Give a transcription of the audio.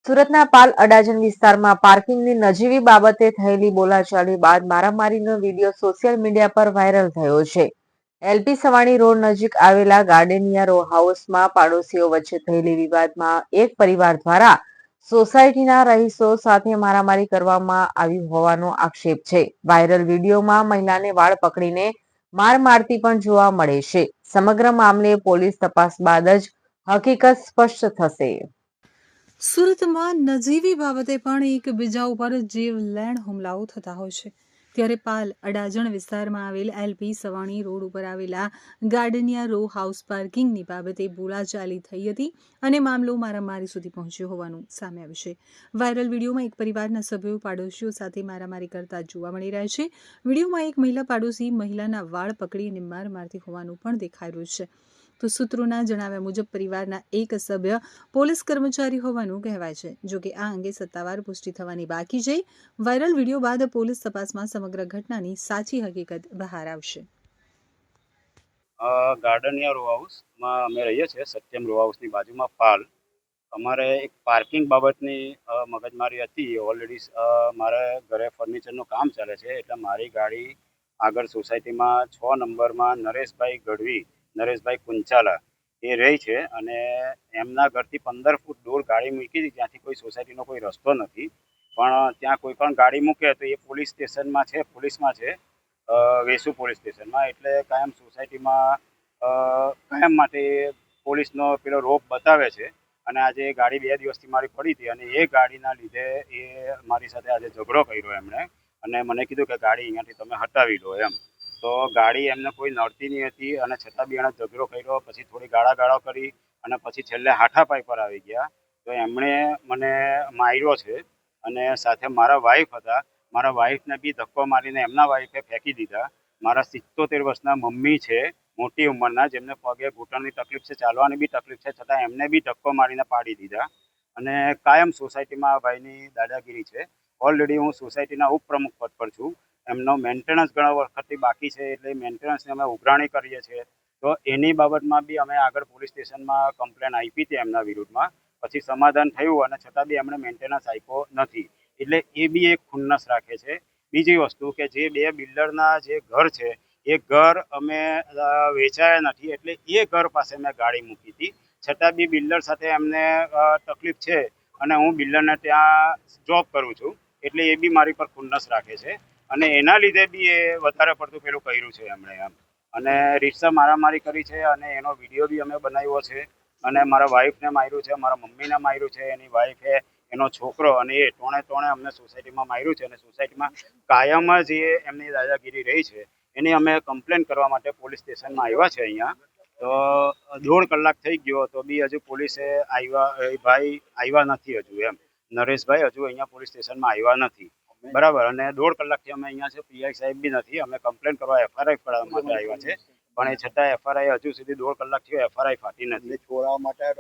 સુરતના પાલ અડાજણ વિસ્તારમાં પાર્કિંગની નજીવી બાબતે થયેલી બોલાચાલી બાદ મારામારીનો વિડીયો સોશિયલ મીડિયા પર વાયરલ થયો છે. એલપી સવાણી રોડ નજીક આવેલા ગાર્ડેનિયા રો હાઉસમાં પાડોશીઓ વચ્ચે થયેલી વિવાદમાં એક પરિવાર દ્વારા સોસાયટીના રહીશો સાથે મારામારી કરવામાં આવી હોવાનો આક્ષેપ છે. વાયરલ વિડીયોમાં મહિલાને વાળ પકડીને માર મારતી પણ જોવા મળે છે. સમગ્ર મામલે પોલીસ તપાસ બાદ જ હકીકત સ્પષ્ટ થશે. સુરતમાં નજીવી બાબતે પણ એકબીજા ઉપર જીવલેણ હુમલાઓ થતા હોય છે. ત્યારે પાલ અડાજણ વિસ્તારમાં આવેલ એલપી સવાણી રોડ ઉપર આવેલા ગાર્ડનિયા રો હાઉસ પાર્કિંગની બાબતે બોલાચાલી થઈ હતી અને મામલો મારામારી સુધી પહોંચ્યો હોવાનું સામે આવ્યું છે. વાયરલ વિડીયોમાં એક પરિવારના સભ્યો પાડોશીઓ સાથે મારામારી કરતા જોવા મળી રહ્યા છે. વિડીયોમાં એક મહિલા પાડોશી મહિલાના વાળ પકડીને માર મારતી હોવાનું પણ દેખાઈ રહ્યું છે. તો સૂત્રોના જણાવ્યા મુજબ પરિવારના એક સભ્ય પોલીસ કર્મચારી હોવાનું કહેવાય છે. જોકે આ અંગે સત્તાવાર પુષ્ટિ થવાની બાકી છે. વાયરલ વિડીયો બાદ પોલીસ તપાસમાં સમગ્ર ઘટનાની સાચી હકીકત બહાર આવશે. ગાર્ડનિયા રો હાઉસમાં અમે રહીએ છીએ. સત્યમ રો હાઉસની બાજુમાં પાલ. અમારે એક પાર્કિંગ બાબતની મગજમારી હતી. ઓલરેડી મારે ઘરે ફર્નિચરનું કામ ચાલે છે, એટલે મારી ગાડી આગળ સોસાયટીમાં 6 નંબરમાં નરેશભાઈ ગઢવી, નરેશભાઈ કુંચાલા એ રહે છે, અને એમના ઘરથી 15 ફૂટ દૂર ગાડી મૂકી હતી, ત્યાંથી કોઈ સોસાયટીનો કોઈ રસ્તો નથી. પણ ત્યાં કોઈ પણ ગાડી મૂકે તો એ પોલીસ સ્ટેશનમાં છે, પોલીસમાં છે, વેસુ પોલીસ સ્ટેશનમાં. એટલે કાયમ સોસાયટીમાં કાયમ માટે પોલીસનો પેલો રોપ બતાવે છે. અને આજે ગાડી 2 દિવસથી મારી પડી હતી, અને એ ગાડીના લીધે એ મારી સાથે આજે ઝઘડો કર્યો એમણે, અને મને કીધું કે ગાડી અહીંયાથી તમે હટાવી લો એમ. તો ગાડી એમને કોઈ નડતી નહીં હતી, અને છતાં બી એણે ઝઘડો કર્યો. પછી થોડી ગાળાગાળો કરી અને પછી છેલ્લે હાથાપાઈ પર આવી ગયા. તો એમણે મને માર્યો છે, અને સાથે મારા વાઈફ હતા. મારા વાઈફને બી ધક્કો મારીને એમના વાઈફે ફેંકી દીધા. મારા 77 વર્ષના મમ્મી છે, મોટી ઉંમરના, જેમને પગે ઘૂંટણની તકલીફ છે, ચાલવાની બી તકલીફ છે, છતાં એમને બી ધક્કો મારીને પાડી દીધા. અને કાયમ સોસાયટીમાં આ ભાઈની દાદાગીરી છે. ઓલરેડી હું સોસાયટીના ઉપપ્રમુખ પદ પર છું. એમનો મેન્ટેનન્સ ઘણા વખતથી બાકી છે, એટલે મેન્ટેનન્સની અમે ઉઘરાણી કરીએ છીએ. તો એની બાબતમાં બી અમે આગળ પોલીસ સ્ટેશનમાં કમ્પ્લેન આપી હતી એમના વિરુદ્ધમાં. પછી સમાધાન થયું, અને છતાં બી એમણે મેન્ટેનન્સ આપ્યો નથી. એટલે એ બી એક ખુન્નસ રાખે છે. બીજી વસ્તુ કે જે 2 બિલ્ડરના જે ઘર છે, એ ઘર અમે વેચાયા નથી, એટલે એ ઘર પાસે મેં ગાડી મૂકી હતી. છતાં બી બિલ્ડર સાથે એમને તકલીફ છે, અને હું બિલ્ડરને ત્યાં જોબ કરું છું, એટલે એ બી મારી પર ખુન્નસ રાખે છે. અને એના લીધે બી એ વધારે પડતું પેલું કર્યું છે એમણે એમ. અને રીતસર મારામારી કરી છે, અને એનો વિડીયો બી અમે બનાવ્યો છે. અને મારા વાઈફને માર્યું છે, મારા મમ્મીને માર્યું છે, એની વાઈફે, એનો છોકરો, અને એ ટોણે અમને સોસાયટીમાં માર્યું છે. અને સોસાયટીમાં કાયમ જ એ એમની દાદાગીરી રહી છે. એની અમે કમ્પ્લેન કરવા માટે પોલીસ સ્ટેશનમાં આવ્યા છે અહીંયા. તો 1.5 કલાક થઈ ગયો તો બી હજુ પોલીસે આવ્યા નથી હજુ એમ. નરેશભાઈ હજુ અહીંયા પોલીસ સ્ટેશનમાં આવ્યા નથી. બરાબર. અને 1.5 કલાકથી અમે અહીંયા છે. પીઆઈ સાહેબ બી નથી. અમે કમ્પ્લેન કરવા એફઆરઆઈ કરવા માટે આવ્યા છે, પણ એ છતાં એફઆરઆઈ હજુ સુધી 1.5 કલાક થયો, એફઆરઆઈ ફાટી નથી. છોડાવવા માટે